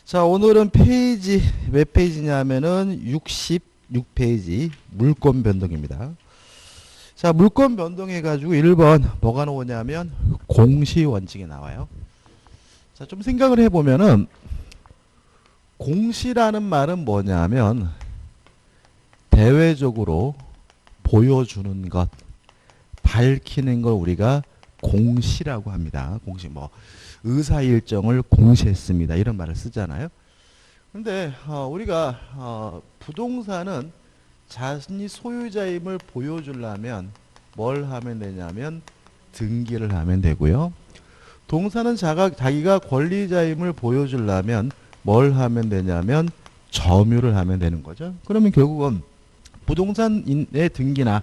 자, 오늘은 페이지, 몇 페이지냐면은 66페이지 물권 변동입니다. 자, 물권 변동해가지고 1번 뭐가 나오냐면 공시 원칙이 나와요. 자, 좀 생각을 해보면은 공시라는 말은 뭐냐면 대외적으로 보여주는 것, 밝히는 걸 우리가 공시라고 합니다. 공시 뭐 의사 일정을 공시했습니다. 이런 말을 쓰잖아요. 근데 우리가 부동산은 자신이 소유자임을 보여주려면 뭘 하면 되냐면 등기를 하면 되고요. 동사는 자기가 권리자임을 보여주려면 뭘 하면 되냐면 점유를 하면 되는 거죠. 그러면 결국은 부동산의 등기나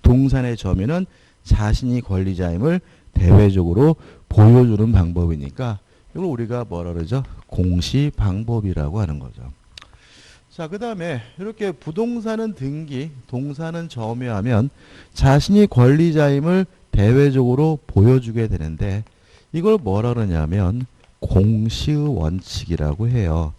동산의 점유는 자신이 권리자임을 대외적으로 보여주는 방법이니까 이걸 우리가 뭐라 그러죠? 공시 방법이라고 하는 거죠. 자, 그 다음에 이렇게 부동산은 등기, 동산은 점유하면 자신이 권리자임을 대외적으로 보여주게 되는데 이걸 뭐라 그러냐면 공시의 원칙이라고 해요.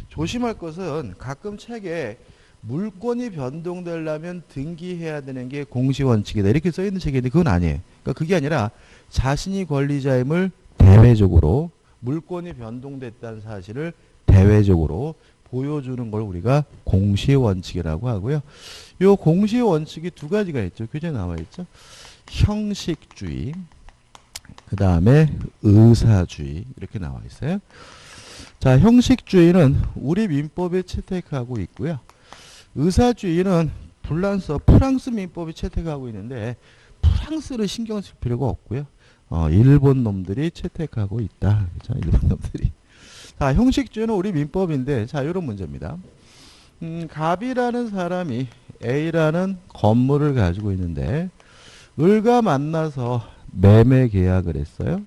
조심할 것은 가끔 책에 물권이 변동되려면 등기해야 되는 게 공시원칙이다 이렇게 써있는 책인데 그건 아니에요. 그러니까 그게 아니라 자신이 권리자임을 대외적으로 물권이 변동됐다는 사실을 대외적으로 보여주는 걸 우리가 공시원칙이라고 하고요. 이 공시원칙이 두 가지가 있죠. 교재에 나와 있죠. 형식주의, 그 다음에 의사주의 이렇게 나와 있어요. 자, 형식주의는 우리 민법에 채택하고 있고요. 의사주의는 프랑스 민법이 채택하고 있는데 프랑스를 신경 쓸 필요가 없고요. 일본 놈들이 채택하고 있다. 자, 일본 놈들이. 자, 형식주의는 우리 민법인데 자, 이런 문제입니다. 갑이라는 사람이 A라는 건물을 가지고 있는데 을과 만나서 매매 계약을 했어요.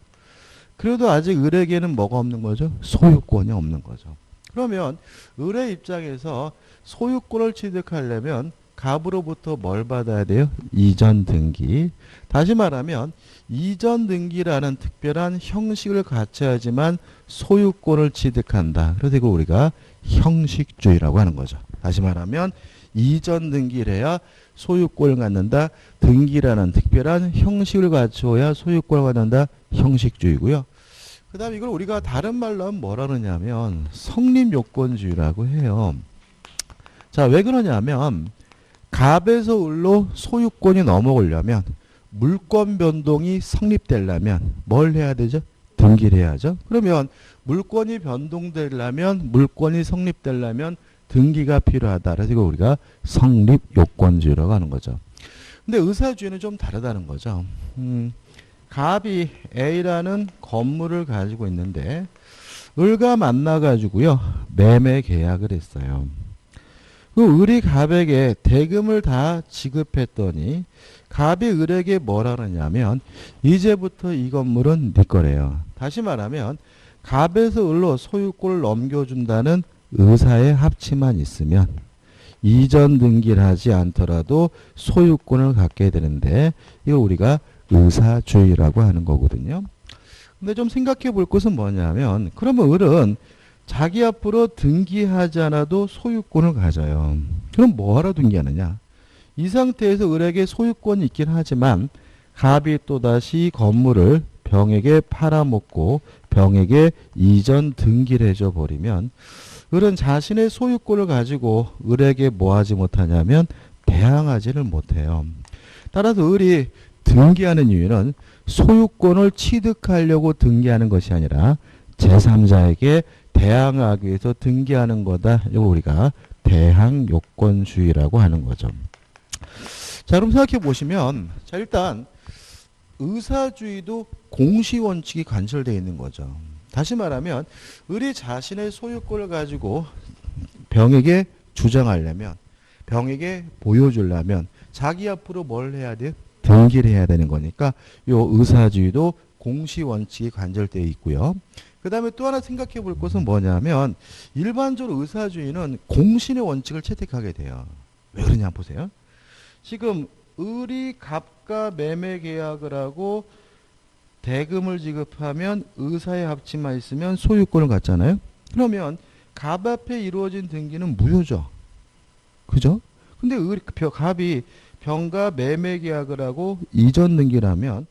그래도 아직 을에게는 뭐가 없는 거죠? 소유권이 없는 거죠. 그러면 을의 입장에서 소유권을 취득하려면 갑으로부터 뭘 받아야 돼요? 이전 등기. 다시 말하면 이전 등기라는 특별한 형식을 갖춰야지만 소유권을 취득한다. 그래서 이걸 우리가 형식주의라고 하는 거죠. 다시 말하면 이전 등기를 해야 소유권을 갖는다. 등기라는 특별한 형식을 갖추어야 소유권을 갖는다. 형식주의고요. 그 다음에 이걸 우리가 다른 말로 하면 뭐라 그러냐면 성립요건주의라고 해요. 자, 왜 그러냐면 갑에서 을로 소유권이 넘어오려면 물권 변동이 성립되려면 뭘 해야 되죠? 등기를 해야죠. 그러면 물권이 변동되려면 물권이 성립되려면 등기가 필요하다. 그래서 이거 우리가 성립요건주의라고 하는 거죠. 근데 의사주의는 좀 다르다는 거죠. 갑이 A라는 건물을 가지고 있는데 을과 만나가지고요 매매 계약을 했어요. 그 을이 갑에게 대금을 다 지급했더니 갑이 을에게 뭐라 그러냐면 이제부터 이 건물은 네 거래요. 다시 말하면 갑에서 을로 소유권을 넘겨준다는 의사의 합치만 있으면 이전 등기를 하지 않더라도 소유권을 갖게 되는데 이거 우리가 의사주의라고 하는 거거든요. 근데 좀 생각해 볼 것은 뭐냐면 그러면 을은 자기 앞으로 등기하지 않아도 소유권을 가져요. 그럼 뭐하러 등기하느냐? 이 상태에서 을에게 소유권이 있긴 하지만 갑이 또다시 건물을 병에게 팔아먹고 병에게 이전 등기를 해줘 버리면 을은 자신의 소유권을 가지고 을에게 뭐 하지 못하냐면 대항하지를 못해요. 따라서 을이 등기하는 이유는 소유권을 취득하려고 등기하는 것이 아니라 제3자에게 대항하기 위해서 등기하는 거다. 이거 우리가 대항요건주의라고 하는 거죠. 자, 그럼 생각해 보시면 자, 일단 의사주의도 공시원칙이 관철되어 있는 거죠. 다시 말하면 을이 자신의 소유권을 가지고 병에게 주장하려면 병에게 보여주려면 자기 앞으로 뭘 해야 돼요? 등기를 해야 되는 거니까 이 의사주의도 공시원칙이 관절되어 있고요. 그 다음에 또 하나 생각해 볼 것은 뭐냐면 일반적으로 의사주의는 공신의 원칙을 채택하게 돼요. 왜 그러냐 보세요. 지금 을이 갑과 매매 계약을 하고 대금을 지급하면 의사의 합치만 있으면 소유권을 갖잖아요. 그러면 갑 앞에 이루어진 등기는 무효죠. 그죠? 근데 갑이 병과 매매 계약을 하고 이전 등기라면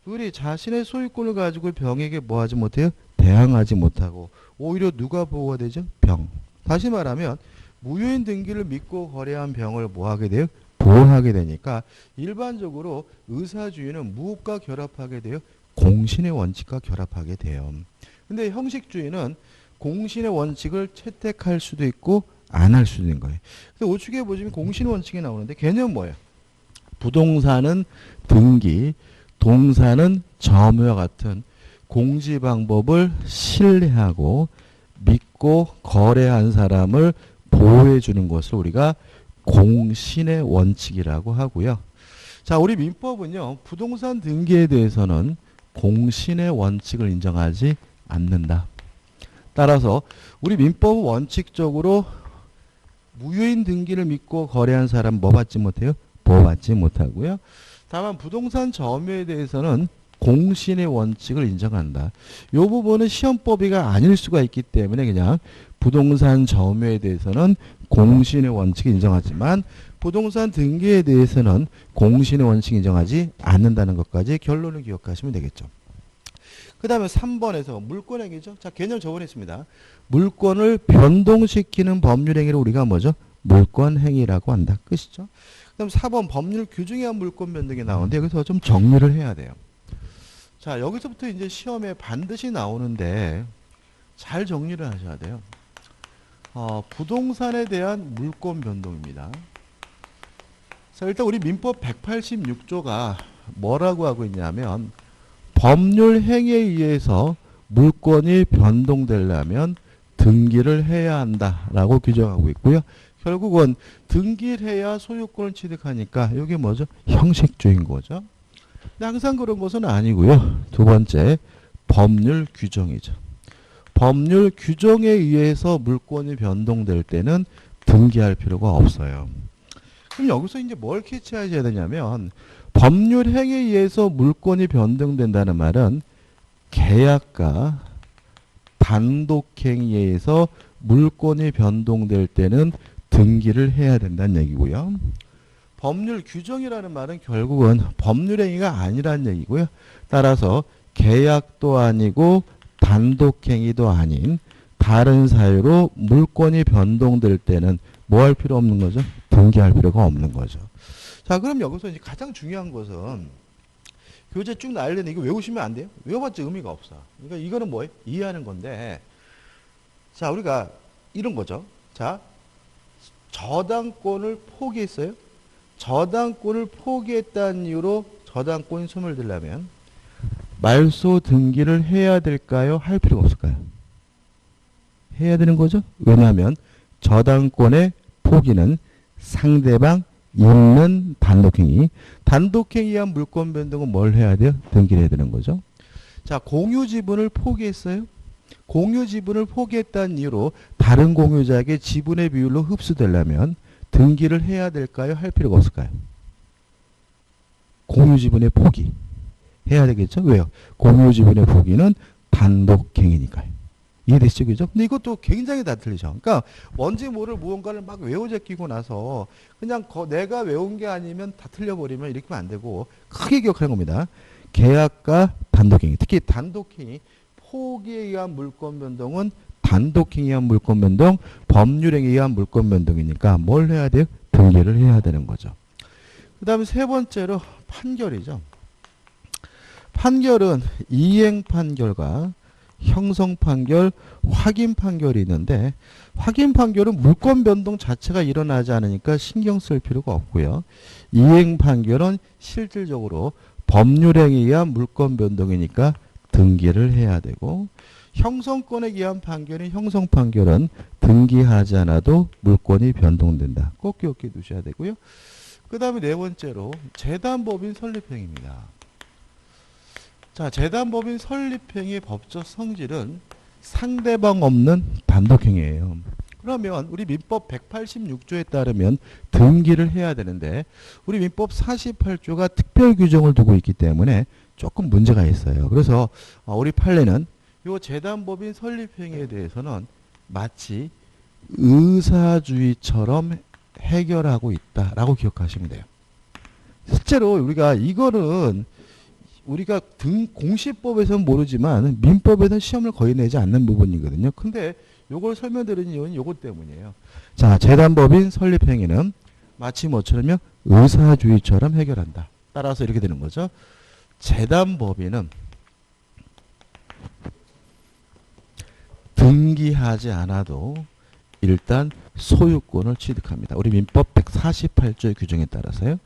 을이 자신의 소유권을 가지고 병에게 뭐 하지 못해요? 대항하지 못하고 오히려 누가 보호가 되죠? 병. 다시 말하면 무효인 등기를 믿고 거래한 병을 뭐 하게 돼요? 보호하게 되니까 일반적으로 의사주의는 무엇과 결합하게 돼요? 공신의 원칙과 결합하게 돼요. 근데 형식주의는 공신의 원칙을 채택할 수도 있고 안 할 수도 있는 거예요. 그래서 우측에 보시면 공신 원칙이 나오는데 개념 뭐예요? 부동산은 등기, 동사는 점유와 같은 공지 방법을 신뢰하고 믿고 거래한 사람을 보호해 주는 것을 우리가 공신의 원칙이라고 하고요. 자, 우리 민법은요. 부동산 등기에 대해서는 공신의 원칙을 인정하지 않는다. 따라서 우리 민법은 원칙적으로 무효인 등기를 믿고 거래한 사람 뭐 받지 못해요? 보호받지 못하고요. 다만 부동산 점유에 대해서는 공신의 원칙을 인정한다. 이 부분은 시험법이가 아닐 수가 있기 때문에 그냥 부동산 점유에 대해서는 공신의 원칙을 인정하지만 부동산 등기에 대해서는 공신의 원칙을 인정하지 않는다는 것까지 결론을 기억하시면 되겠죠. 그 다음에 3번에서 물권행위죠. 자, 개념 저번했습니다. 물권을 변동시키는 법률행위를 우리가 뭐죠? 물권행위라고 한다. 끝이죠. 그 다음 4번 법률 규정에 의한 물권 변동이 나오는데 여기서 좀 정리를 해야 돼요. 자, 여기서부터 이제 시험에 반드시 나오는데 잘 정리를 하셔야 돼요. 부동산에 대한 물권 변동입니다. 자, 일단 우리 민법 186조가 뭐라고 하고 있냐면 법률 행위에 의해서 물권이 변동되려면 등기를 해야 한다라고 규정하고 있고요. 결국은 등기를 해야 소유권을 취득하니까 이게 뭐죠? 형식주의인 거죠. 근데 항상 그런 것은 아니고요. 두 번째, 법률 규정이죠. 법률 규정에 의해서 물권이 변동될 때는 등기할 필요가 없어요. 그럼 여기서 이제 뭘 캐치하셔야 되냐면 법률 행위에 의해서 물권이 변동된다는 말은 계약과 단독행위에 의해서 물권이 변동될 때는 등기를 해야 된다는 얘기고요. 법률 규정이라는 말은 결국은 법률 행위가 아니라는 얘기고요. 따라서 계약도 아니고 단독행위도 아닌 다른 사유로 물권이 변동될 때는 뭐 할 필요 없는 거죠? 등기할 필요가 없는 거죠. 자, 그럼 여기서 이제 가장 중요한 것은 교재 쭉 날리는 이거 외우시면 안 돼요? 외워봤자 의미가 없어. 그러니까 이거는 뭐예요? 이해하는 건데. 자, 우리가 이런 거죠. 자, 저당권을 포기했어요. 저당권을 포기했다는 이유로 저당권이 소멸되려면 말소 등기를 해야 될까요? 할 필요가 없을까요? 해야 되는 거죠. 왜냐하면 저당권의 포기는 상대방 있는 단독행위. 단독행위에 한 물권 변동은 뭘 해야 돼요? 등기를 해야 되는 거죠. 자, 공유 지분을 포기했어요. 공유 지분을 포기했다는 이유로 다른 공유자에게 지분의 비율로 흡수되려면 등기를 해야 될까요? 할 필요가 없을까요? 공유 지분의 포기. 해야 되겠죠? 왜요? 공유 지분의 포기는 단독행위니까요. 이해되시죠? 그죠? 근데 이것도 굉장히 다 틀리죠. 그러니까 뭔지 모를 무언가를 막 외워제끼고 나서 그냥 내가 외운 게 아니면 다 틀려버리면 이렇게 하면 안 되고 크게 기억하는 겁니다. 계약과 단독행위. 특히 단독행위. 포기에 의한 물권 변동은 단독행위에 의한 물권 변동, 법률행위에 의한 물권 변동이니까 뭘 해야 돼요? 등기를 해야 되는 거죠. 그 다음에 세 번째로 판결이죠. 판결은 이행 판결과 형성 판결, 확인 판결이 있는데 확인 판결은 물권 변동 자체가 일어나지 않으니까 신경 쓸 필요가 없고요. 이행 판결은 실질적으로 법률행위에 의한 물권 변동이니까 등기를 해야 되고 형성권에 의한 판결인 형성 판결은 등기하지 않아도 물권이 변동된다. 꼭 기억해 두셔야 되고요. 그 다음에 네 번째로 재단법인 설립행위입니다. 자, 재단법인 설립행위의 법적 성질은 상대방 없는 단독행위예요. 그러면 우리 민법 186조에 따르면 등기를 해야 되는데 우리 민법 48조가 특별 규정을 두고 있기 때문에 조금 문제가 있어요. 그래서 우리 판례는 이 재단법인 설립행위에 대해서는 마치 의사주의처럼 해결하고 있다라고 기억하시면 돼요. 실제로 우리가 이거는 우리가 공시법에서는 모르지만 민법에서는 시험을 거의 내지 않는 부분이거든요. 근데 요걸 설명드리는 이유는 요것 때문이에요. 자, 재단법인 설립행위는 마치 뭐처럼요? 의사주의처럼 해결한다. 따라서 이렇게 되는 거죠. 재단법인은 등기하지 않아도 일단 소유권을 취득합니다. 우리 민법 148조의 규정에 따라서요.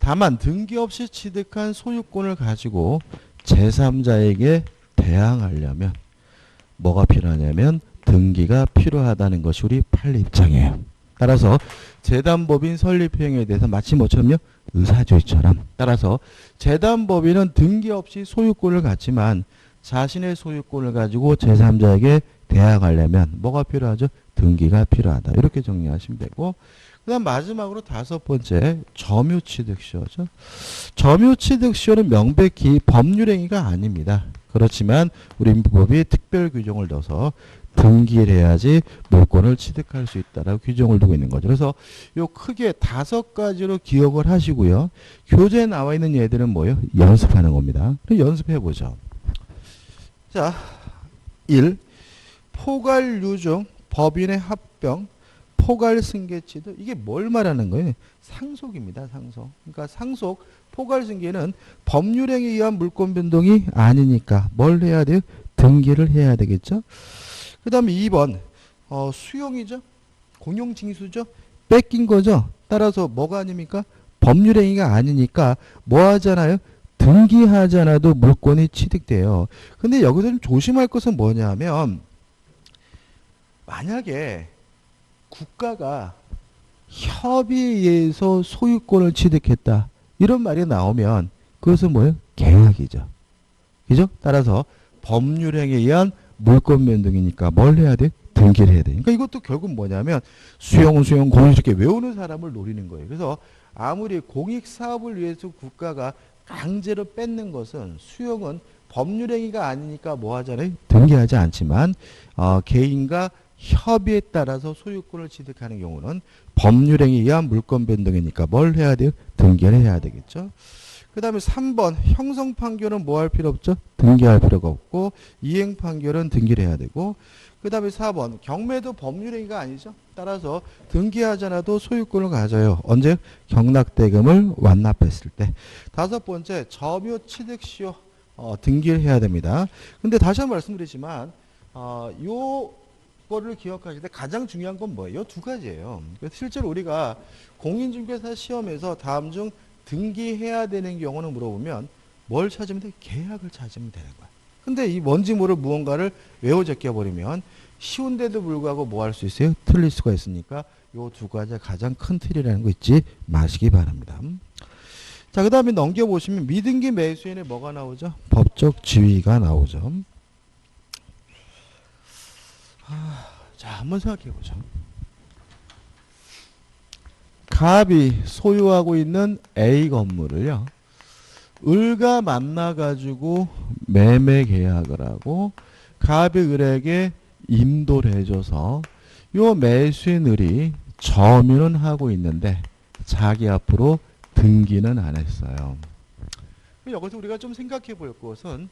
다만 등기 없이 취득한 소유권을 가지고 제3자에게 대항하려면 뭐가 필요하냐면 등기가 필요하다는 것이 우리 판례 입장이에요. 따라서 재단법인 설립행위에 대해서 마치 뭐처럼요? 의사주의처럼. 따라서 재단법인은 등기 없이 소유권을 갖지만 자신의 소유권을 가지고 제3자에게 대항하려면 뭐가 필요하죠? 등기가 필요하다. 이렇게 정리하시면 되고, 그 다음 마지막으로 5번째 점유취득시효죠. 점유취득시효는 명백히 법률행위가 아닙니다. 그렇지만 우리 민법이 특별 규정을 넣어서 등기를 해야지 물권을 취득할 수 있다라고 규정을 두고 있는 거죠. 그래서 요 크게 5가지로 기억을 하시고요. 교재에 나와 있는 얘들은 뭐예요? 연습하는 겁니다. 그럼 연습해 보죠. 자, 1. 포괄유증, 법인의 합병, 포괄승계취득. 이게 뭘 말하는 거예요? 상속입니다. 상속. 그러니까 상속, 포괄승계는 법률행위에 의한 물권 변동이 아니니까 뭘 해야 돼요? 등기를 해야 되겠죠. 그 다음에 2번 수용이죠. 공용징수죠. 뺏긴 거죠. 따라서 뭐가 아닙니까? 법률행위가 아니니까 뭐 하잖아요? 등기하지 않아도 물권이 취득돼요. 근데 여기서 좀 조심할 것은 뭐냐면 만약에 국가가 협의에 의해서 소유권을 취득했다. 이런 말이 나오면 그것은 뭐예요? 계약이죠. 그죠? 따라서 법률행위에 의한 물권 변동이니까 뭘 해야 돼? 등기를 해야 돼. 그러니까 이것도 결국 뭐냐면 수용, 공용 이렇게 외우는 사람을 노리는 거예요. 그래서 아무리 공익사업을 위해서 국가가 강제로 뺏는 것은 수용은 법률행위가 아니니까 뭐 하잖아요? 등기하지 않지만 개인과 협의에 따라서 소유권을 취득하는 경우는 법률행위에 의한 물권 변동이니까 뭘 해야 돼요? 등기를 해야 되겠죠. 그 다음에 3번 형성 판결은 뭐 할 필요 없죠? 등기할 필요가 없고 이행 판결은 등기를 해야 되고 그 다음에 4번 경매도 법률행위가 아니죠. 따라서 등기하지 않아도 소유권을 가져요. 언제? 경락대금을 완납했을 때. 5번째 점유취득시효 등기를 해야 됩니다. 근데 다시 한번 말씀드리지만 요거를 기억하실 때 가장 중요한 건 뭐예요? 2가지예요. 실제로 우리가 공인중개사 시험에서 다음 중 등기해야 되는 경우는 물어보면 뭘 찾으면 돼? 계약을 찾으면 되는 거야. 근데 이 뭔지 모를 무언가를 외워 제껴버리면 쉬운데도 불구하고 뭐 할 수 있어요? 틀릴 수가 있으니까 요 2가지가 가장 큰 틀이라는 거 잊지 마시기 바랍니다. 자, 그 다음에 넘겨보시면 미등기 매수인에 뭐가 나오죠? 법적 지위가 나오죠. 자, 한번 생각해보죠. 갑이 소유하고 있는 A 건물을요. 을과 만나가지고 매매 계약을 하고 갑이 을에게 임도를 해줘서 요 매수인 을이 점유는 하고 있는데 자기 앞으로 등기는 안 했어요. 여기서 우리가 좀 생각해 볼 것은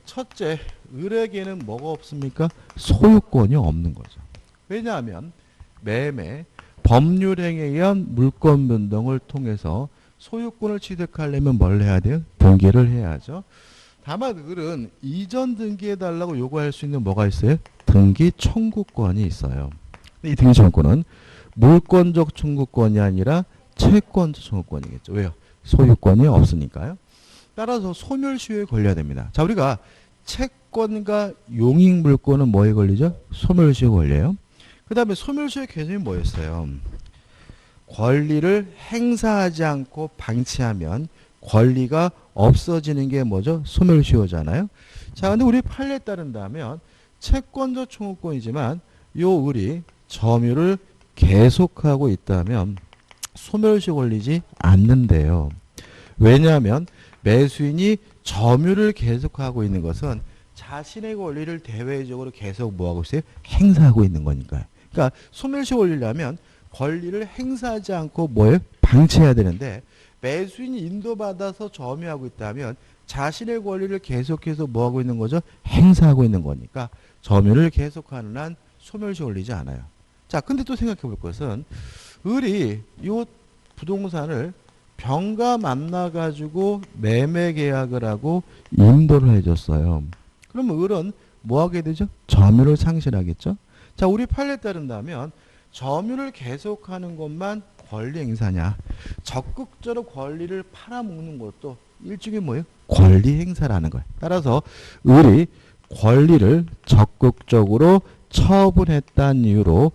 첫째, 을에게는 뭐가 없습니까? 소유권이 없는 거죠. 왜냐하면 매매, 법률행위에 의한 물권 변동을 통해서 소유권을 취득하려면 뭘 해야 돼요? 등기를 해야죠. 다만 을은 이전 등기해달라고 요구할 수 있는 뭐가 있어요? 등기 청구권이 있어요. 이 등기 청구권은 물권적 청구권이 아니라 채권적 청구권이겠죠. 왜요? 소유권이 없으니까요. 따라서 소멸시효에 걸려야 됩니다. 자, 우리가 채권과 용익물권은 뭐에 걸리죠? 소멸시효에 걸려요. 그 다음에 소멸시효의 개념이 뭐였어요? 권리를 행사하지 않고 방치하면 권리가 없어지는 게 뭐죠? 소멸시효잖아요. 자, 근데 우리 판례에 따른다면 채권적 청구권이지만 요 을이 점유를 계속하고 있다면 소멸시효 걸리지 않는데요. 왜냐하면 매수인이 점유를 계속하고 있는 것은 자신의 권리를 대외적으로 계속 뭐하고 있어요? 행사하고 있는 거니까요. 그러니까 소멸시 권리라면 권리를 행사하지 않고 뭐예요? 방치해야 되는데 매수인이 인도받아서 점유하고 있다면 자신의 권리를 계속해서 뭐하고 있는 거죠? 행사하고 있는 거니까 점유를 계속하는 한 소멸시 권리지 않아요. 자, 근데 또 생각해 볼 것은 을이 이 부동산을 병과 만나가지고 매매 계약을 하고 인도를 해줬어요. 그럼 을은 뭐 하게 되죠? 점유를 상실하겠죠? 자, 우리 판례에 따른다면 점유를 계속하는 것만 권리 행사냐? 적극적으로 권리를 팔아먹는 것도 일종의 뭐예요? 권리 행사라는 거예요. 따라서 을이 권리를 적극적으로 처분했다는 이유로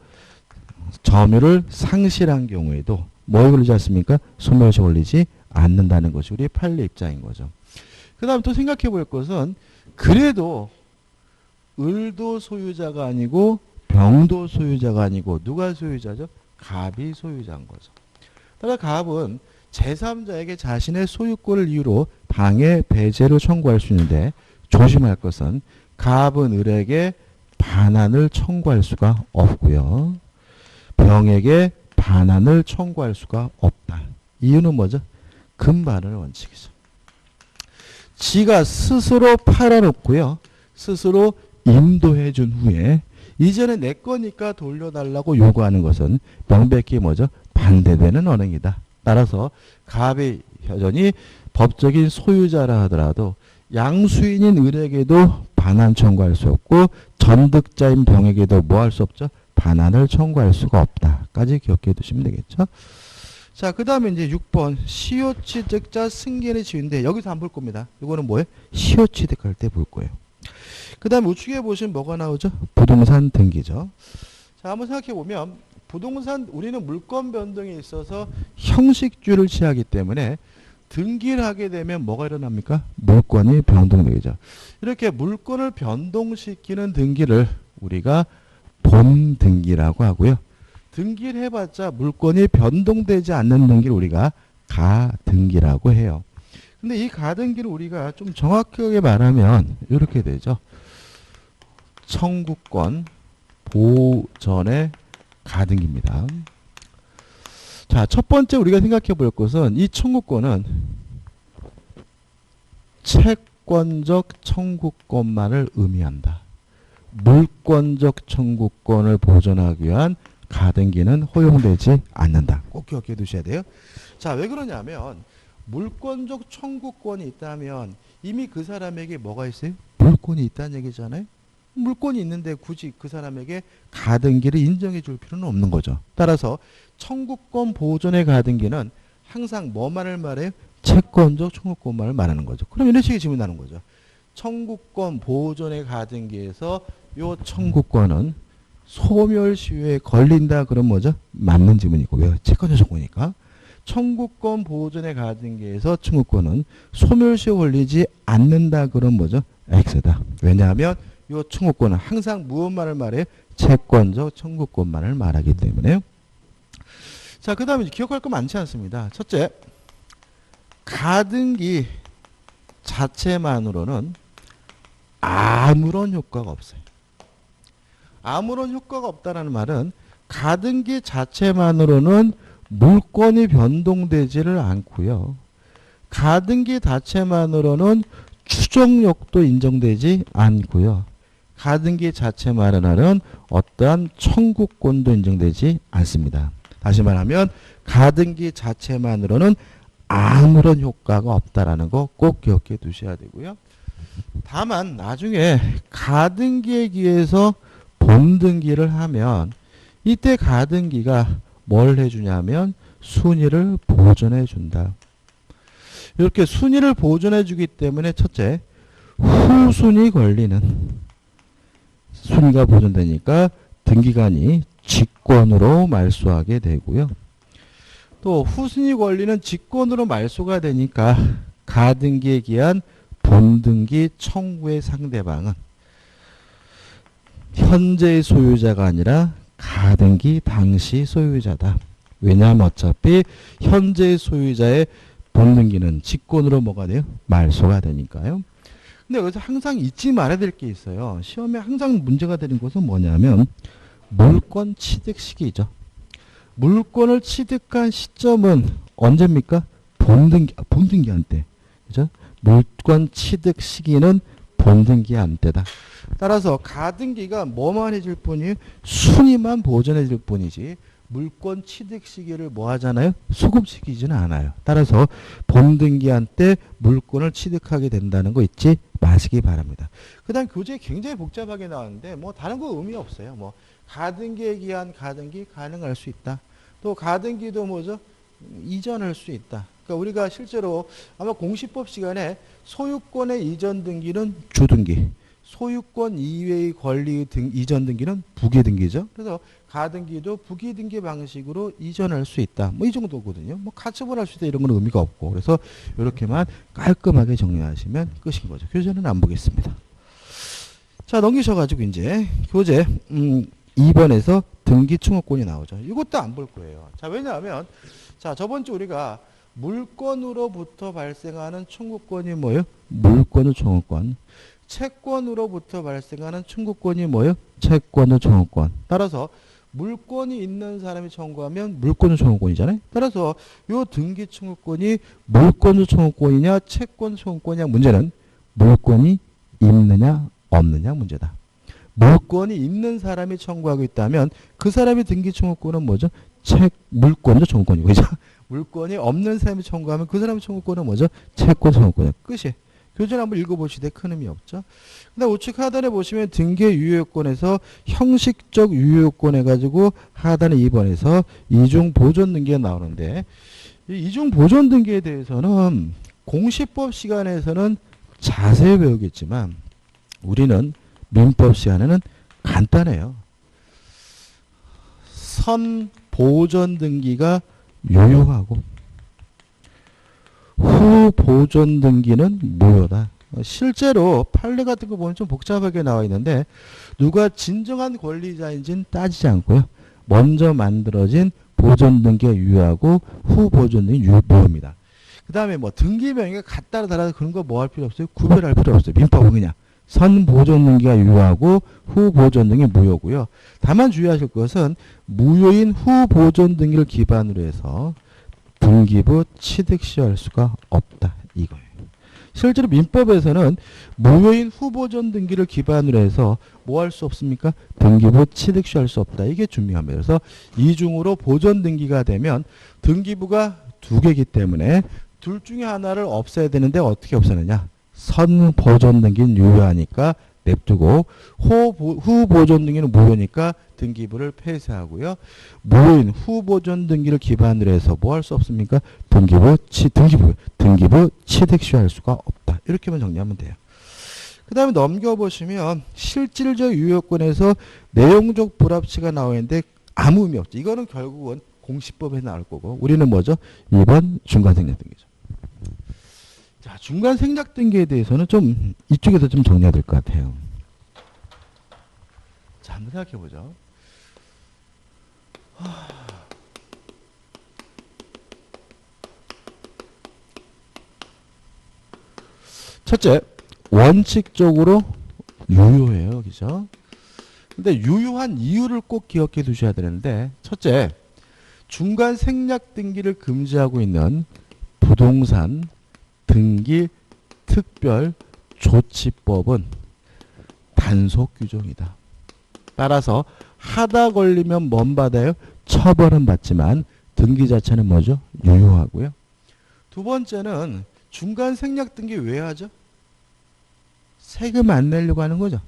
점유를 상실한 경우에도 뭐에 걸리지 않습니까? 소멸시 걸리지 않는다는 것이 우리 판례 입장인 거죠. 그 다음 또 생각해 볼 것은 그래도 을도 소유자가 아니고 병도 소유자가 아니고 누가 소유자죠? 갑이 소유자인 거죠. 따라 갑은 제3자에게 자신의 소유권을 이유로 방해, 배제를 청구할 수 있는데 조심할 것은 갑은 을에게 반환을 청구할 수가 없고요. 병에게 반환을 청구할 수가 없다. 이유는 뭐죠? 금반환의 원칙이죠. 지가 스스로 팔아놓고요. 스스로 인도해 준 후에 이전에 내 거니까 돌려달라고 요구하는 것은 명백히 뭐죠? 반대되는 언행이다. 따라서 갑이 여전히 법적인 소유자라 하더라도 양수인인 을에게도 반환 청구할 수 없고 전득자인 병에게도 뭐 할 수 없죠? 반환을 청구할 수가 없다까지 기억해 두시면 되겠죠. 자, 그 다음에 이제 6번 시효취득자 승계의 지위인데 여기서 안 볼 겁니다. 이거는 뭐예요? 시효취득할 때 볼 거예요. 그 다음 우측에 보시면 뭐가 나오죠? 부동산 등기죠. 자, 한번 생각해 보면 부동산 우리는 물권 변동에 있어서 형식주를 취하기 때문에 등기를 하게 되면 뭐가 일어납니까? 물권이 변동되죠. 이렇게 물권을 변동시키는 등기를 우리가 본등기라고 하고요. 등기를 해봤자 물권이 변동되지 않는 등기를 우리가 가등기라고 해요. 근데 이 가등기를 우리가 좀 정확하게 말하면 이렇게 되죠. 청구권 보전의 가등기입니다. 자, 첫 번째 우리가 생각해 볼 것은 이 청구권은 채권적 청구권만을 의미한다. 물권적 청구권을 보존하기 위한 가등기는 허용되지 않는다. 꼭 기억해 두셔야 돼요. 자, 왜 그러냐면 물권적 청구권이 있다면 이미 그 사람에게 뭐가 있어요? 물권이 있다는 얘기잖아요. 물권이 있는데 굳이 그 사람에게 가등기를 인정해 줄 필요는 없는 거죠. 따라서 청구권 보존의 가등기는 항상 뭐만을 말해요? 채권적 청구권만을 말하는 거죠. 그럼 이런 식의 질문이 나는 거죠. 청구권 보존의 가등기에서 요 청구권은 소멸시효에 걸린다. 그럼 뭐죠? 맞는 질문이고. 왜? 채권적 청구니까. 청구권 보존의 가등기에서 청구권은 소멸시효에 걸리지 않는다. 그럼 뭐죠? X다. 왜냐하면 이 청구권은 항상 무엇만을 말해요? 채권적 청구권만을 말하기 때문에요. 자, 그 다음에 기억할 거 많지 않습니다. 첫째, 가등기 자체만으로는 아무런 효과가 없어요. 아무런 효과가 없다는 말은 가등기 자체만으로는 물권이 변동되지를 않고요. 가등기 자체만으로는 추정력도 인정되지 않고요. 가등기 자체만으로는 어떠한 청구권도 인정되지 않습니다. 다시 말하면 가등기 자체만으로는 아무런 효과가 없다라는 거 꼭 기억해 두셔야 되고요. 다만 나중에 가등기에 기해서 본등기를 하면 이때 가등기가 뭘 해주냐면 순위를 보존해 준다. 이렇게 순위를 보존해 주기 때문에 첫째, 후순위 걸리는 순위가 보존되니까 등기관이 직권으로 말소하게 되고요. 또 후순위 권리는 직권으로 말소가 되니까 가등기에 기한 본등기 청구의 상대방은 현재의 소유자가 아니라 가등기 당시 소유자다. 왜냐하면 어차피 현재의 소유자의 본등기는 직권으로 뭐가 돼요? 말소가 되니까요. 근데 여기서 항상 잊지 말아야 될 게 있어요. 시험에 항상 문제가 되는 것은 뭐냐면 물권 취득 시기죠. 물권을 취득한 시점은 언제입니까? 본등기한 때. 그죠? 물권 취득 시기는 본등기한 때다. 따라서 가등기가 뭐만 해줄 뿐이에요? 순위만 보존해줄 뿐이지 물권 취득 시기를 뭐 하잖아요? 소급시키지는 않아요. 따라서 본등기한 때 물권을 취득하게 된다는 거 잊지 마시기 바랍니다. 그 다음 교재 굉장히 복잡하게 나왔는데 뭐 다른 거 의미 없어요. 뭐 가등기에 기한 가등기 가능할 수 있다. 또 가등기도 뭐죠? 이전할 수 있다. 그러니까 우리가 실제로 아마 공시법 시간에 소유권의 이전 등기는 주등기, 소유권 이외의 권리 이전 등기는 부기 등기죠. 그래서 가등기도 부기 등기 방식으로 이전할 수 있다. 뭐 이 정도거든요. 뭐 가처분할 수 있다 이런 건 의미가 없고. 그래서 이렇게만 깔끔하게 정리하시면 끝인 거죠. 교재는 안 보겠습니다. 자, 넘기셔가지고 이제 교재 2번에서 등기 충원권이 나오죠. 이것도 안 볼 거예요. 자, 왜냐하면 자, 저번 주 우리가 물권으로부터 발생하는 청구권이 뭐예요? 물권의 청구권. 채권으로부터 발생하는 청구권이 뭐예요? 채권의 청구권. 따라서 물권이 있는 사람이 청구하면 물권의 청구권이잖아요. 따라서 이 등기 청구권이 물권의 청구권이냐 채권 청구권이냐 문제는 물권이 있느냐 없느냐 문제다. 물권이 있는 사람이 청구하고 있다면 그 사람의 등기 청구권은 뭐죠? 물권의 청구권이고 그죠? 물권이 없는 사람이 청구하면 그 사람의 청구권은 뭐죠? 채권 청구권이에요. 끝이. 교재를 한번 읽어보시되 큰 의미 없죠. 근데 우측 하단에 보시면 등기 유효권에서 형식적 유효권 해가지고 하단에 2번에서 이중 보존 등기가 나오는데 이 이중 보존 등기에 대해서는 공시법 시간에서는 자세히 배우겠지만 우리는 민법 시간에는 간단해요. 선 보존 등기가 유효하고 후 보존 등기는 무효다. 실제로 판례 같은 거 보면 좀 복잡하게 나와 있는데 누가 진정한 권리자인지는 따지지 않고요. 먼저 만들어진 보존 등기가 유효하고 후 보존 등기 무효입니다. 그 다음에 뭐 등기 명의가 같다 다르다 그런 거 뭐 할 필요 없어요. 구별할 필요 없어요. 민법은 그냥 선 보존 등기가 유효하고 후 보존 등기 무효고요. 다만 주의하실 것은 무효인 후 보존 등기를 기반으로 해서 등기부 취득 시할 수가 없다. 이거예요. 실제로 민법에서는 무효인 후 보존 등기를 기반으로 해서 뭐 할 수 없습니까? 등기부 취득 시할 수 없다. 이게 중요합니다. 그래서 이중으로 보존 등기가 되면 등기부가 두 개이기 때문에 둘 중에 하나를 없애야 되는데 어떻게 없애느냐? 선 보존 등기는 유효하니까 냅두고 후 보존 등기는 무효니까 등기부를 폐쇄하고요. 무효인 후 보존 등기를 기반으로 해서 뭐 할 수 없습니까? 등기부 취득 시할 수가 없다. 이렇게만 정리하면 돼요. 그 다음에 넘겨보시면 실질적 유효권에서 내용적 불합치가 나와 있는데 아무 의미 없죠. 이거는 결국은 공시법에 나올 거고 우리는 뭐죠? 2번 중간생략 등기죠. 자, 중간 생략 등기에 대해서는 좀 이쪽에서 좀 정리해야 될 것 같아요. 자, 한번 생각해 보죠. 첫째, 원칙적으로 유효해요. 그죠? 근데 유효한 이유를 꼭 기억해 두셔야 되는데 첫째, 중간 생략 등기를 금지하고 있는 부동산 등기 특별 조치법은 단속 규정이다. 따라서 하다 걸리면 뭔 받아요? 처벌은 받지만 등기 자체는 뭐죠? 유효하고요. 두 번째는 중간 생략 등기 왜 하죠? 세금 안 내려고 하는 거죠.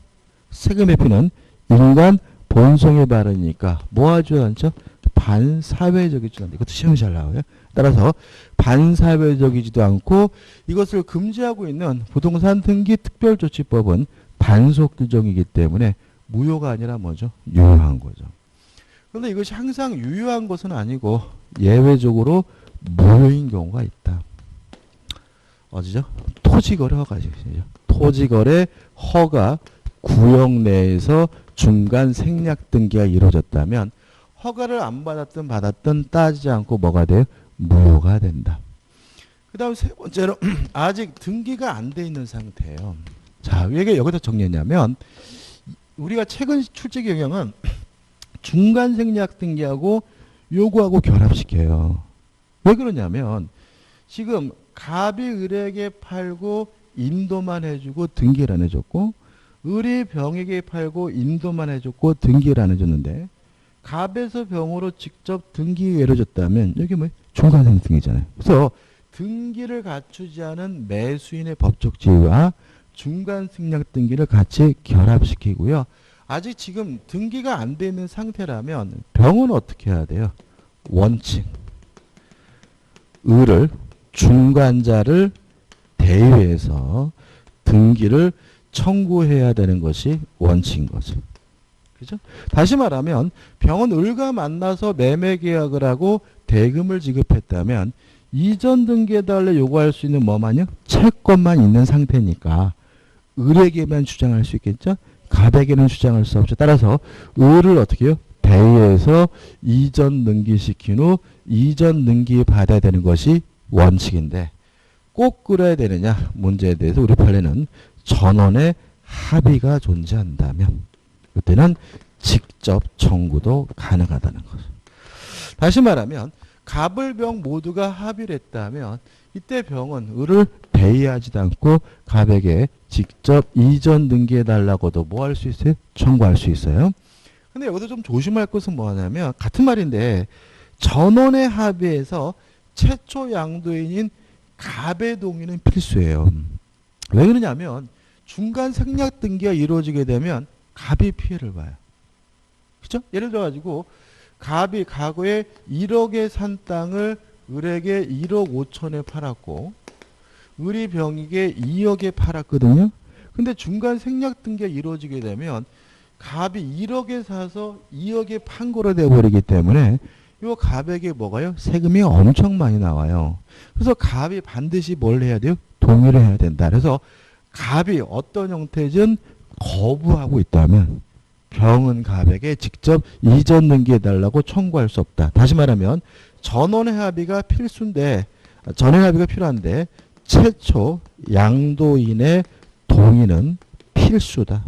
세금 회피는 인간 본성의 발언이니까 뭐 하지 않죠? 반사회적이지 않다. 이것도 시험이 잘 나와요. 따라서 반사회적이지도 않고 이것을 금지하고 있는 부동산 등기 특별조치법은 단속 규정이기 때문에 무효가 아니라 뭐죠? 유효한 거죠. 그런데 이것이 항상 유효한 것은 아니고 예외적으로 무효인 경우가 있다. 어디죠? 토지거래 허가죠. 토지거래 허가 구역 내에서 중간 생략 등기가 이루어졌다면 허가를 안 받았든 받았든 따지지 않고 뭐가 돼요? 무효가 된다. 그 다음 세 번째로 아직 등기가 안 돼 있는 상태예요. 자, 왜 여기서 정리했냐면 우리가 최근 출제 경영은 중간 생략 등기하고 요구하고 결합시켜요. 왜 그러냐면 지금 갑이 을에게 팔고 인도만 해주고 등기를 안 해줬고 을이 병에게 팔고 인도만 해줬고 등기를 안 해줬는데 갑에서 병으로 직접 등기가 이루어졌다면 여기 뭐 중간생 등기잖아요. 그래서 등기를 갖추지 않은 매수인의 법적 지위와 중간 생략 등기를 같이 결합시키고요. 아직 지금 등기가 안 돼 있는 상태라면 병은 어떻게 해야 돼요? 원칙. 을을 중간자를 대위해서 등기를 청구해야 되는 것이 원칙인 거죠. 그죠? 다시 말하면 병은 을과 만나서 매매 계약을 하고 대금을 지급했다면 이전 등기에 달려 요구할 수 있는 뭐만요? 채권만 있는 상태니까 을에게만 주장할 수 있겠죠? 갑에게는 주장할 수 없죠. 따라서 을을 어떻게 해요? 대위해서 이전 등기시킨 후 이전 등기 받아야 되는 것이 원칙인데 꼭 그래야 되느냐 문제에 대해서 우리 판례는 전원의 합의가 존재한다면 그때는 직접 청구도 가능하다는 거죠. 다시 말하면 갑을 병 모두가 합의를 했다면 이때 병은 을을 대의하지도 않고 갑에게 직접 이전 등기해달라고도 뭐 할 수 있어요? 청구할 수 있어요. 근데 여기서 좀 조심할 것은 뭐냐면 같은 말인데 전원의 합의에서 최초 양도인인 갑의 동의는 필수예요. 왜 그러냐면 중간 생략 등기가 이루어지게 되면 갑이 피해를 봐요. 그죠? 예를 들어가지고 갑이 과거에 1억에 산 땅을 을에게 1억 5천에 팔았고 을이 병에게 2억에 팔았거든요. 근데 중간 생략 등기가 이루어지게 되면 갑이 1억에 사서 2억에 판 거로 돼버리기 때문에 이 갑에게 뭐가요? 세금이 엄청 많이 나와요. 그래서 갑이 반드시 뭘 해야 돼요? 동의를 해야 된다. 그래서 갑이 어떤 형태든 거부하고 있다면 병은 갑에게 직접 이전 등기해달라고 청구할 수 없다. 다시 말하면 전원의 합의가 필수인데 전원의 합의가 필요한데 최초 양도인의 동의는 필수다.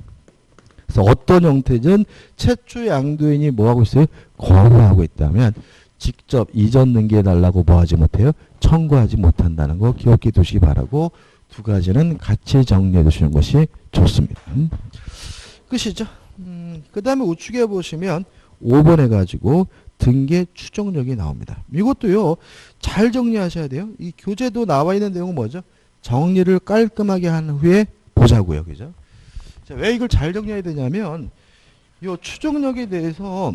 그래서 어떤 형태든 최초 양도인이 뭐하고 있어요? 거부하고 있다면 직접 이전 등기해달라고 뭐하지 못해요? 청구하지 못한다는 거 기억해 두시기 바라고 두 가지는 같이 정리해 두시는 것이 좋습니다. 끝이죠. 그 다음에 우측에 보시면 5번 해가지고 등기 추정력이 나옵니다. 이것도요 잘 정리하셔야 돼요. 이 교재도 나와 있는 내용은 뭐죠? 정리를 깔끔하게 한 후에 보자고요. 그죠? 자, 왜 이걸 잘 정리해야 되냐면 이 추정력에 대해서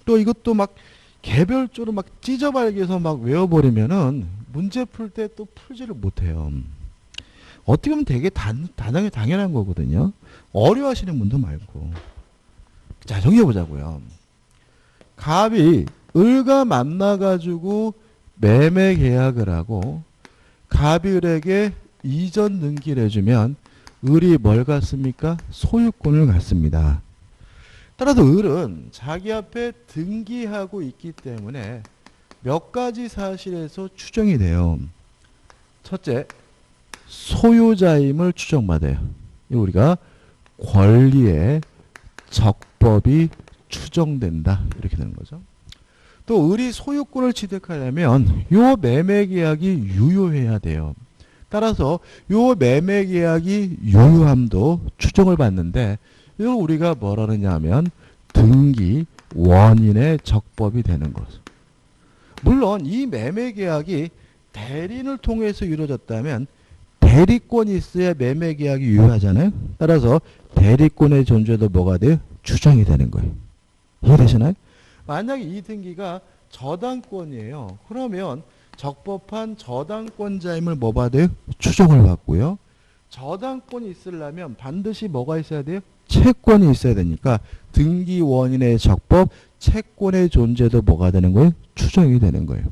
또 이것도 막 개별적으로 막 찢어발기해서 막 외워버리면은 문제 풀 때 또 풀지를 못해요. 어떻게 보면 되게 당연한 거거든요. 어려워하시는 분도 많고. 자, 정리해보자고요. 갑이 을과 만나가지고 매매 계약을 하고 갑이 을에게 이전 등기를 해주면 을이 뭘 갖습니까? 소유권을 갖습니다. 따라서 을은 자기 앞에 등기하고 있기 때문에 몇 가지 사실에서 추정이 돼요. 첫째, 소유자임을 추정받아요. 우리가 권리의 적법이 추정된다. 이렇게 되는 거죠. 또 을이 소유권을 취득하려면 요 매매 계약이 유효해야 돼요. 따라서 요 매매 계약이 유효함도 추정을 받는데 이걸 우리가 뭐라 그러냐 하면 등기 원인의 적법이 되는 거죠. 물론 이 매매 계약이 대리인을 통해서 이루어졌다면 대리권이 있어야 매매 계약이 유효하잖아요. 따라서 대리권의 존재도 뭐가 돼요? 추정이 되는 거예요. 이해되시나요? 만약에 이 등기가 저당권이에요. 그러면 적법한 저당권자임을 뭐 받아요? 추정을 받고요. 저당권이 있으려면 반드시 뭐가 있어야 돼요? 채권이 있어야 되니까 등기 원인의 적법, 채권의 존재도 뭐가 되는 거예요? 추정이 되는 거예요.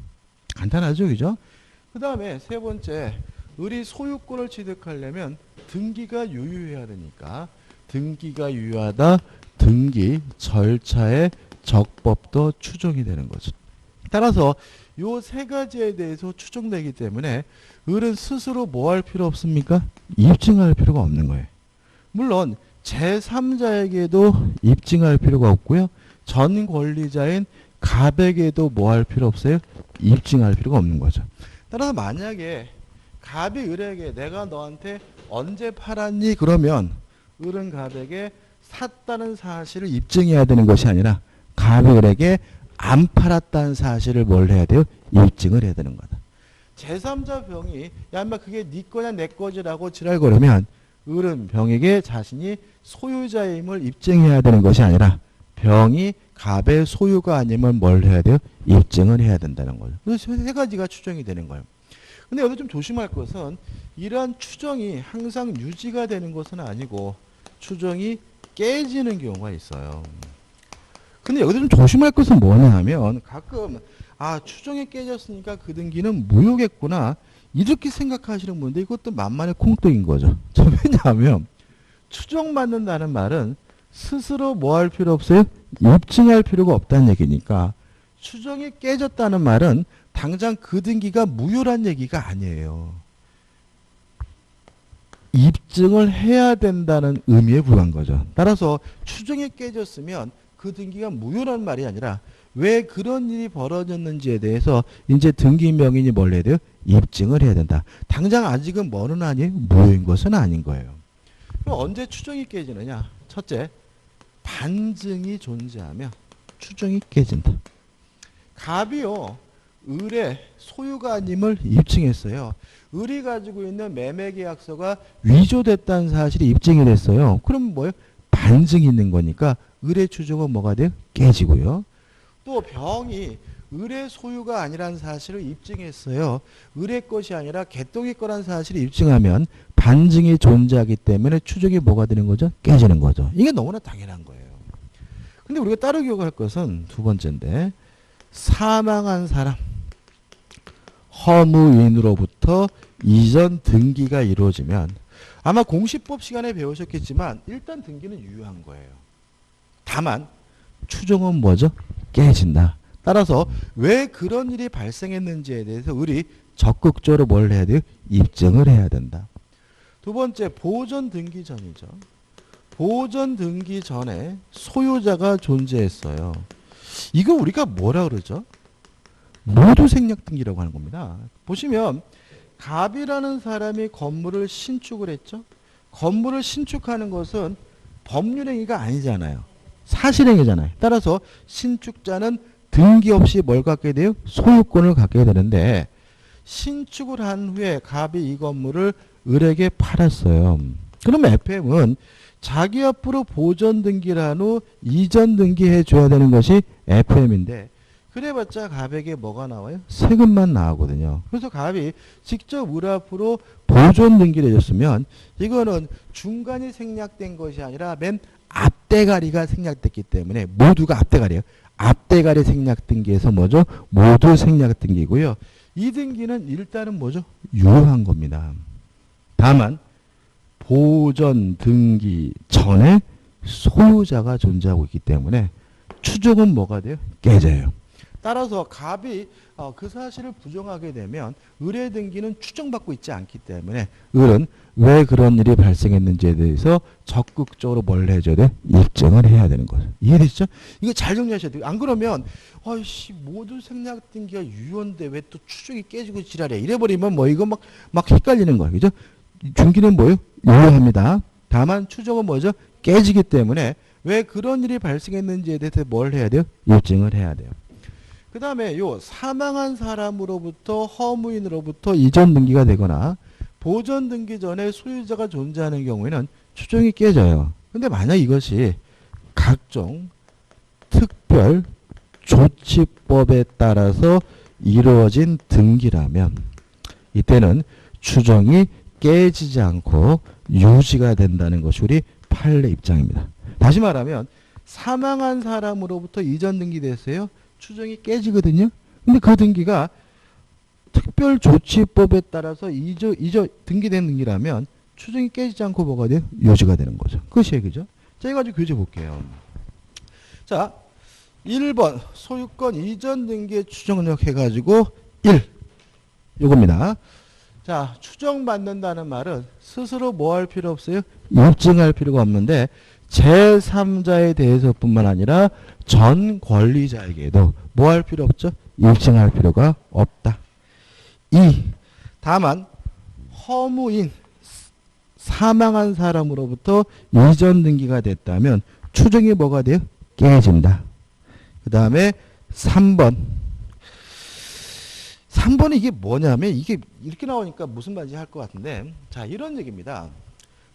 간단하죠, 그죠? 그 다음에 세 번째, 을이 소유권을 취득하려면 등기가 유효해야 되니까 등기가 유효하다, 등기 절차의 적법도 추정이 되는 거죠. 따라서 요 세 가지에 대해서 추정되기 때문에 을은 스스로 뭐 할 필요 없습니까? 입증할 필요가 없는 거예요. 물론 제3자에게도 입증할 필요가 없고요. 전 권리자인 갑에게도 뭐 할 필요 없어요? 입증할 필요가 없는 거죠. 따라서 만약에 갑이 을에게 내가 너한테 언제 팔았니? 그러면 을은 갑에게 샀다는 사실을 입증해야 되는 것이 아니라 갑이 을에게 안 팔았다는 사실을 뭘 해야 돼요? 입증을 해야 되는 거다. 제3자 병이 야 인마 그게 네 거냐 내 거지라고 지랄거리면 을은 병에게 자신이 소유자임을 입증해야 되는 것이 아니라 병이 갑의 소유가 아니면 뭘 해야 돼요? 입증을 해야 된다는 거죠. 그래서 세 가지가 추정이 되는 거예요. 근데 여기서 좀 조심할 것은 이러한 추정이 항상 유지가 되는 것은 아니고 추정이 깨지는 경우가 있어요. 근데 여기서 좀 조심할 것은 뭐냐 하면 가끔 추정이 깨졌으니까 그 등기는 무효겠구나 이렇게 생각하시는 분들 이것도 만만의 콩떡인 거죠. 왜냐하면 추정받는다는 말은 스스로 뭐 할 필요 없어요? 입증할 필요가 없다는 얘기니까 추정이 깨졌다는 말은 당장 그 등기가 무효란 얘기가 아니에요. 입증을 해야 된다는 의미에 불과한 거죠. 따라서 추정이 깨졌으면 그 등기가 무효란 말이 아니라 왜 그런 일이 벌어졌는지에 대해서 이제 등기 명인이 뭘 해야 돼요? 입증을 해야 된다. 당장 아직은 뭐는 아니에요? 무효인 것은 아닌 거예요. 그럼 언제 추정이 깨지느냐? 첫째, 반증이 존재하며 추정이 깨진다. 갑이요, 을의 소유가 아님을 입증했어요. 을이 가지고 있는 매매계약서가 위조됐다는 사실이 입증이 됐어요. 그럼 뭐예요? 반증이 있는 거니까 을의 추정은 뭐가 돼요? 깨지고요. 또 병이 을의 소유가 아니라는 사실을 입증했어요. 을의 것이 아니라 개똥이 거란 사실을 입증하면 반증이 존재하기 때문에 추정이 뭐가 되는 거죠? 깨지는 거죠. 이게 너무나 당연한 거예요. 근데 우리가 따로 기억할 것은 두 번째인데 사망한 사람 허무인으로부터 이전 등기가 이루어지면 아마 공시법 시간에 배우셨겠지만 일단 등기는 유효한 거예요. 다만 추정은 뭐죠? 깨진다. 따라서 왜 그런 일이 발생했는지에 대해서 우리 적극적으로 뭘 해야 돼요? 입증을 해야 된다. 두 번째, 보존 등기 전이죠. 보존 등기 전에 소유자가 존재했어요. 이거 우리가 뭐라 그러죠? 모두 생략 등기라고 하는 겁니다. 보시면 갑이라는 사람이 건물을 신축을 했죠. 건물을 신축하는 것은 법률행위가 아니잖아요. 사실행위잖아요. 따라서 신축자는 등기 없이 뭘 갖게 돼요? 소유권을 갖게 되는데 신축을 한 후에 갑이 이 건물을 을에게 팔았어요. 그럼 FM은 자기 앞으로 보존 등기를 한 후 이전 등기해 줘야 되는 것이 FM인데 그래봤자 갑에게 뭐가 나와요? 세금만 나오거든요. 그래서 갑이 직접 을 앞으로 보존 등기를 해줬으면 이거는 중간이 생략된 것이 아니라 맨 앞대가리가 생략됐기 때문에 모두가 앞대가리예요. 앞대가리 생략 등기에서 뭐죠? 모두 생략 등기고요. 이 등기는 일단은 뭐죠? 유효한 겁니다. 다만 보존 등기 전에 소유자가 존재하고 있기 때문에 추정은 뭐가 돼요? 깨져요. 따라서 갑이 그 사실을 부정하게 되면 을의 등기는 추정받고 있지 않기 때문에 을은 왜 그런 일이 발생했는지에 대해서 적극적으로 뭘 해줘야 돼? 입증을 해야 되는 거죠. 이해되시죠? 이거 잘 정리하셔야 돼요. 안 그러면 모두 생략 등기가 유효인데 왜 또 추정이 깨지고 지랄해. 이래버리면 뭐 이거 막 헷갈리는 거예요. 그죠? 중기는 뭐예요? 유효합니다. 다만 추정은 뭐죠? 깨지기 때문에 왜 그런 일이 발생했는지에 대해서 뭘 해야 돼요? 입증을 해야 돼요. 그 다음에 요 사망한 사람으로부터 허무인으로부터 이전 등기가 되거나 보존 등기 전에 소유자가 존재하는 경우에는 추정이 깨져요. 근데 만약 이것이 각종 특별 조치법에 따라서 이루어진 등기라면 이때는 추정이 깨지지 않고 유지가 된다는 것이 우리 판례 입장입니다. 다시 말하면 사망한 사람으로부터 이전 등기됐어요. 추정이 깨지거든요. 근데 그 등기가 특별조치법에 따라서 등기된 등기라면 추정이 깨지지 않고 뭐가 돼요? 유지가 되는 거죠. 그것이 얘기죠. 자, 이거 가지고 교재 볼게요. 자, 1번 소유권 이전 등기의 추정력 해가지고 1. 요겁니다. 자, 추정받는다는 말은 스스로 뭐 할 필요 없어요? 입증할 필요가 없는데 제3자에 대해서뿐만 아니라 전 권리자에게도 뭐 할 필요 없죠? 입증할 필요가 없다. 다만 허무인 사망한 사람으로부터 이전 등기가 됐다면 추정이 뭐가 돼요? 깨진다. 그 다음에 3번. 3번은 이게 뭐냐면 이게 이렇게 나오니까 무슨 말인지 할 것 같은데 자 이런 얘기입니다.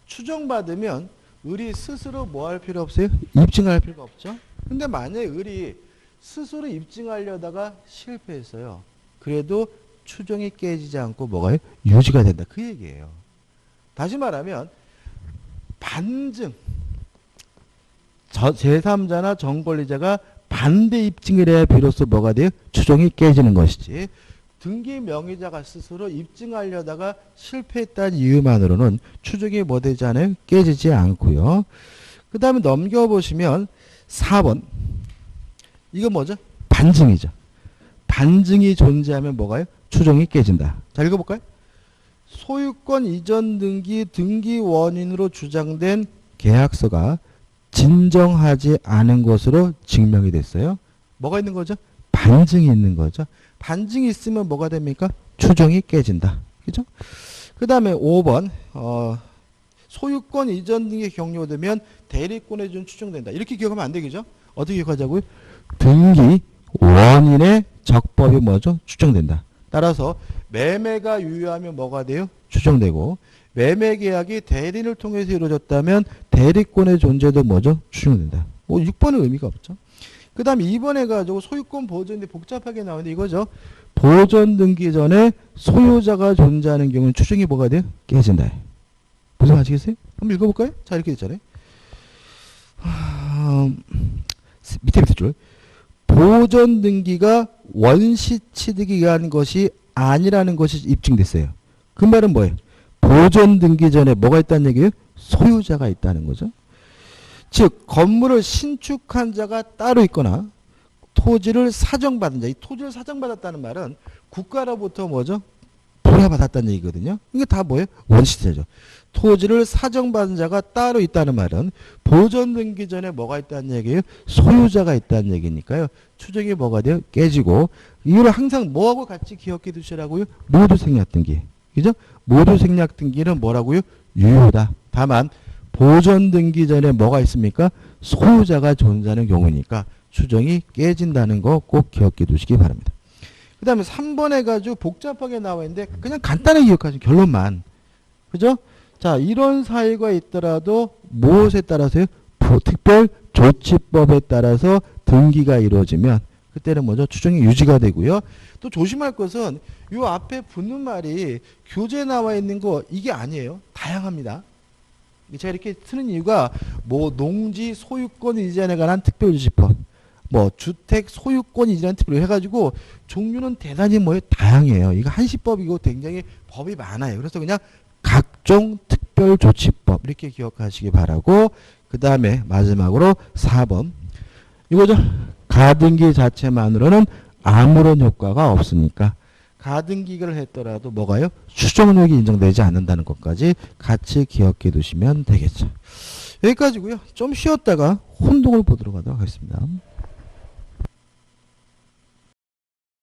추정받으면 을이 스스로 뭐 할 필요 없어요? 입증할 필요가 없죠. 근데 만약에 을이 스스로 입증하려다가 실패했어요. 그래도 추정이 깨지지 않고 뭐가요? 유지가 된다. 그 얘기예요. 다시 말하면 반증 제3자나 전권리자가 반대 입증을 해야 비로소 뭐가 돼요? 추정이 깨지는 것이지. 등기 명의자가 스스로 입증하려다가 실패했다는 이유만으로는 추정이 뭐 되지 않아요? 깨지지 않고요. 그 다음에 넘겨보시면 4번. 이거 뭐죠? 반증이죠. 반증이 존재하면 뭐가요? 추정이 깨진다. 자, 읽어볼까요? 소유권 이전 등기 원인으로 주장된 계약서가 진정하지 않은 것으로 증명이 됐어요. 뭐가 있는 거죠? 반증이 있는 거죠. 반증이 있으면 뭐가 됩니까? 추정이 깨진다. 그죠? 그 다음에 5번 소유권 이전 등기 경료되면 대리권에 준 추정된다. 이렇게 기억하면 안 되겠죠? 어떻게 기억하자고요? 등기 원인의 적법이 뭐죠? 추정된다. 따라서 매매가 유효하면 뭐가 돼요? 추정되고 매매 계약이 대리를 통해서 이루어졌다면 대리권의 존재도 뭐죠? 추정된다. 6번은 의미가 없죠. 그 다음에 2번 해가지고 소유권 보존인데 복잡하게 나오는데 이거죠. 보존 등기 전에 소유자가 존재하는 경우는 추정이 뭐가 돼요? 깨진다. 무슨 말 아시겠어요? 한번 읽어볼까요? 자 이렇게 됐잖아요. 밑에 줄. 보존 등기가 원시 취득에 의한 것이 아니라는 것이 입증됐어요. 그 말은 뭐예요? 보존 등기 전에 뭐가 있다는 얘기예요? 소유자가 있다는 거죠. 즉 건물을 신축한 자가 따로 있거나 토지를 사정받은 자. 이 토지를 사정받았다는 말은 국가로부터 뭐죠? 부여받았다는 얘기거든요. 이게 다 뭐예요? 원시제죠. 토지를 사정받은 자가 따로 있다는 말은 보존 등기 전에 뭐가 있다는 얘기예요? 소유자가 있다는 얘기니까요. 추정이 뭐가 돼요? 깨지고 이걸 항상 뭐하고 같이 기억해 두시라고요? 모두 생략 등기. 그죠? 모두 생략 등기는 뭐라고요? 유효다. 다만 보존 등기 전에 뭐가 있습니까? 소유자가 존재하는 경우니까 추정이 깨진다는 거 꼭 기억해 두시기 바랍니다. 그 다음에 3번 해가지고 복잡하게 나와 있는데 그냥 간단하게 기억하시면 결론만. 그죠? 자, 이런 사유가 있더라도 무엇에 따라서요? 특별조치법에 따라서 등기가 이루어지면 그때는 뭐죠? 추정이 유지가 되고요. 또 조심할 것은 이 앞에 붙는 말이 교재에 나와 있는 거 이게 아니에요. 다양합니다. 제가 이렇게 쓰는 이유가 뭐 농지 소유권 이전에 관한 특별조치법, 뭐 주택 소유권 이전 특별 해가지고 종류는 대단히 뭐예요? 다양해요. 이거 한시법이고 굉장히 법이 많아요. 그래서 그냥 각종 특별조치법 이렇게 기억하시기 바라고 그 다음에 마지막으로 4번 이거죠. 가등기 자체만으로는 아무런 효과가 없으니까 가등기를 했더라도 뭐가요? 추정력이 인정되지 않는다는 것까지 같이 기억해 두시면 되겠죠. 여기까지고요. 좀 쉬었다가 혼동을 보도록 하도록 하겠습니다.